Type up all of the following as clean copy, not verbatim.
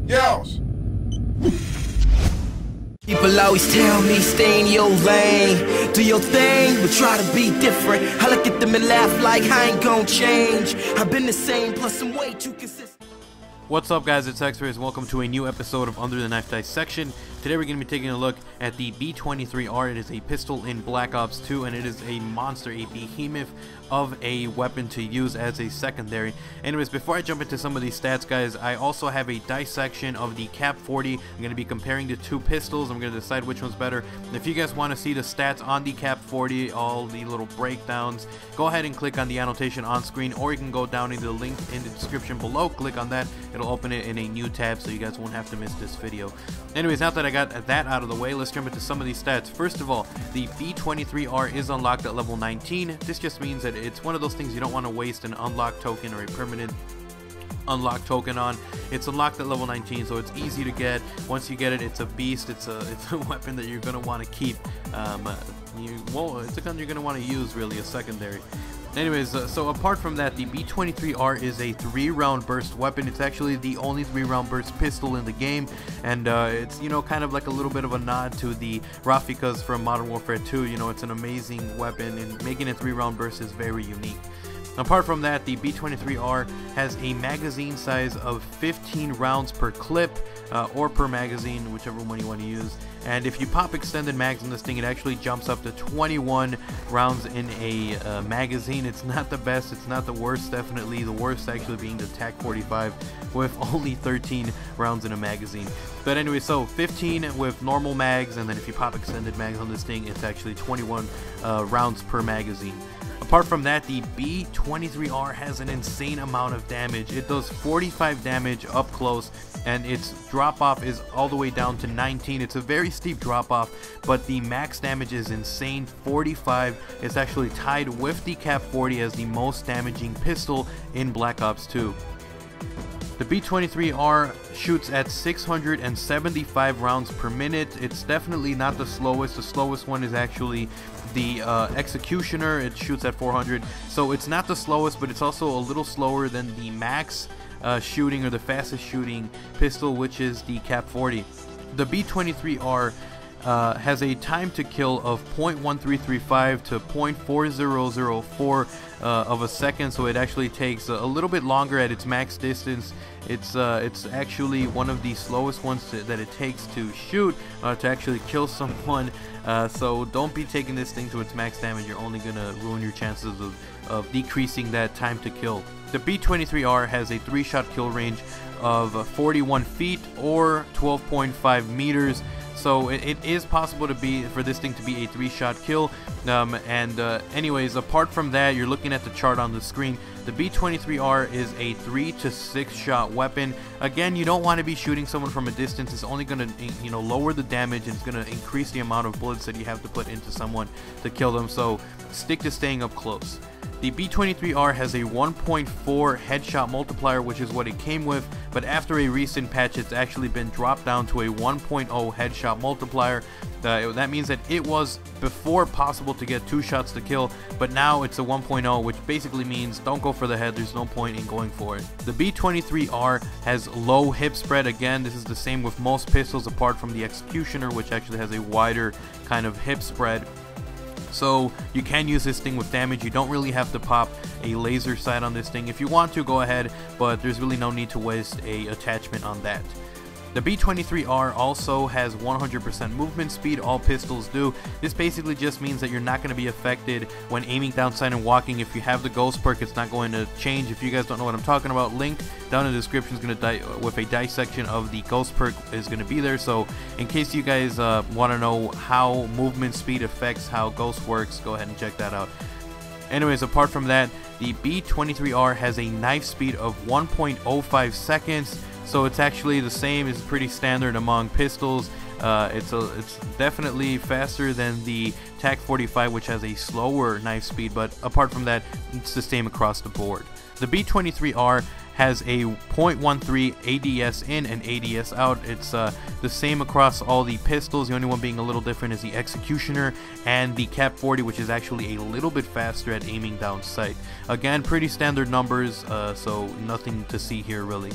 Yeousch! People always tell me stay in your lane, do your thing, but try to be different. I look at them and laugh like I ain't gon' change. I've been the same, plus I'm way too consistent. What's up, guys? It's X-Rays and welcome to a new episode of Under the Knife Dissection. Today we're going to be taking a look at the B23R. It is a pistol in Black Ops 2 and it is a monster, a behemoth of a weapon to use as a secondary. Anyways, before I jump into some of these stats, guys, I also have a dissection of the Cap 40. I'm going to be comparing the two pistols. I'm going to decide which one's better. And if you guys want to see the stats on the Cap 40, all the little breakdowns, go ahead and click on the annotation on screen, or you can go down in the link in the description below, click on that. It'll open it in a new tab so you guys won't have to miss this video. Anyways, now that I got that out of the way, let's jump into some of these stats. First of all, the B23R is unlocked at level 19. This just means that it's one of those things you don't want to waste an unlock token or a permanent unlock token on. It's unlocked at level 19, so it's easy to get. Once you get it, it's a beast. It's a weapon that you're going to want to keep. It's a gun you're going to want to use, really, a secondary. Anyways, so apart from that, the B23R is a 3-round burst weapon. It's actually the only 3-round burst pistol in the game, and it's, you know, kind of like a little bit of a nod to the Rafikas from Modern Warfare 2. You know, it's an amazing weapon, and making a 3-round burst is very unique. Apart from that, the B23R has a magazine size of 15 rounds per clip, or per magazine, whichever one you want to use. And if you pop extended mags on this thing, it actually jumps up to 21 rounds in a magazine. It's not the best, it's not the worst, definitely the worst actually being the TAC 45 with only 13 rounds in a magazine. But anyway, so 15 with normal mags, and then if you pop extended mags on this thing, it's actually 21 rounds per magazine. Apart from that, the B23R has an insane amount of damage. It does 45 damage up close, and its drop off is all the way down to 19. It's a very steep drop off, but the max damage is insane, 45. It's actually tied with the Cap 40 as the most damaging pistol in Black Ops 2. The B23R shoots at 675 rounds per minute. It's definitely not the slowest. The slowest one is actually the Executioner. It shoots at 400. So it's not the slowest, but it's also a little slower than the max shooting, or the fastest shooting pistol, which is the Cap 40. The B23R has a time to kill of 0.1335 to 0.4004 of a second, so it actually takes a little bit longer at its max distance. It's actually one of the slowest ones that it takes to shoot, to actually kill someone. So don't be taking this thing to its max damage. You're only gonna ruin your chances of decreasing that time to kill. The B23R has a 3-shot kill range of 41 feet or 12.5 meters. So it is possible for this thing to be a 3-shot kill. Anyways, apart from that, you're looking at the chart on the screen. The B23R is a 3 to 6 shot weapon. Again, you don't want to be shooting someone from a distance. It's only going to, you know, lower the damage, and it's going to increase the amount of bullets that you have to put into someone to kill them. So stick to staying up close. The B23R has a 1.4 headshot multiplier, which is what it came with, but after a recent patch, it's actually been dropped down to a 1.0 headshot multiplier. That means that it was before possible to get 2 shots to kill, but now it's a 1.0, which basically means don't go for the head. There's no point in going for it. The B23R has low hip spread. Again, this is the same with most pistols apart from the Executioner, which actually has a wider kind of hip spread. So you can use this thing with damage. You don't really have to pop a laser sight on this thing. If you want to, go ahead, but there's really no need to waste a attachment on that. The B23R also has 100% movement speed. All pistols do. This basically just means that you're not going to be affected when aiming down sight and walking. If you have the ghost perk, it's not going to change. If you guys don't know what I'm talking about, link down in the description is going to with a dissection of the ghost perk is going to be there. So in case you guys want to know how movement speed affects how ghost works, go ahead and check that out. Anyways, apart from that, the B23R has a knife speed of 1.05 seconds. So it's actually the same, it's pretty standard among pistols. It's definitely faster than the TAC 45, which has a slower knife speed, but apart from that, it's the same across the board. The B23R has a 0.13 ADS in and ADS out. It's the same across all the pistols. The only one being a little different is the Executioner and the Cap 40, which is actually a little bit faster at aiming down sight. Again, pretty standard numbers, so nothing to see here really.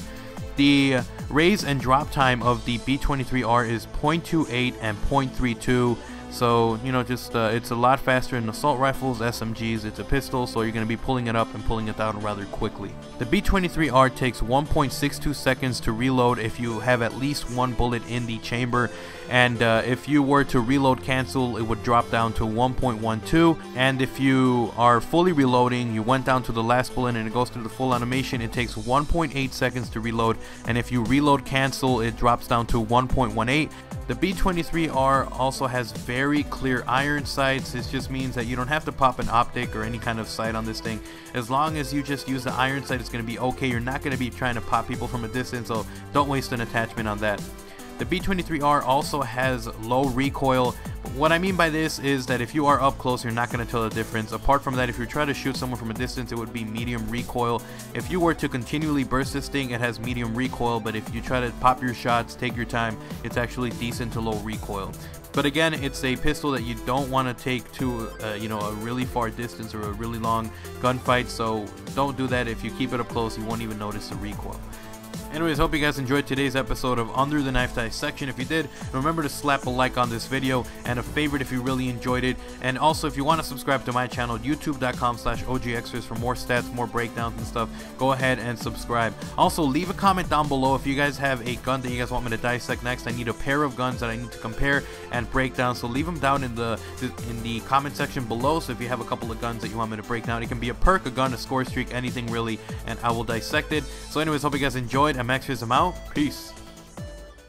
The raise and drop time of the B23R is 0.28 and 0.32. So, you know, just it's a lot faster in assault rifles, SMGs. It's a pistol, so you're going to be pulling it up and pulling it down rather quickly. The B23R takes 1.62 seconds to reload if you have at least one bullet in the chamber, and if you were to reload cancel, it would drop down to 1.12, and if you are fully reloading, you went down to the last bullet and it goes through the full animation, it takes 1.8 seconds to reload, and if you reload cancel, it drops down to 1.18. The B23R also has very clear iron sights. This just means that you don't have to pop an optic or any kind of sight on this thing. As long as you just use the iron sight, it's going to be okay. You're not going to be trying to pop people from a distance, so don't waste an attachment on that. The B23R also has low recoil. What I mean by this is that if you are up close, you're not going to tell the difference. Apart from that, if you try to shoot someone from a distance, it would be medium recoil. If you were to continually burst this thing, it has medium recoil, but if you try to pop your shots, take your time, it's actually decent to low recoil. But again, it's a pistol that you don't want to take to you know, a really far distance or a really long gunfight, so don't do that. If you keep it up close, you won't even notice the recoil. Anyways, hope you guys enjoyed today's episode of Under the Knife Dissection. If you did, remember to slap a like on this video and a favorite if you really enjoyed it. And also, if you want to subscribe to my channel, youtube.com/OGXers, for more stats, more breakdowns and stuff, go ahead and subscribe. Also, leave a comment down below if you guys have a gun that you guys want me to dissect next. I need a pair of guns that I need to compare and break down, so leave them down in the comment section below. So if you have a couple of guns that you want me to break down, it can be a perk, a gun, a score streak, anything really, and I will dissect it. So anyways, hope you guys enjoyed. I'm Extras, I'm out. Peace.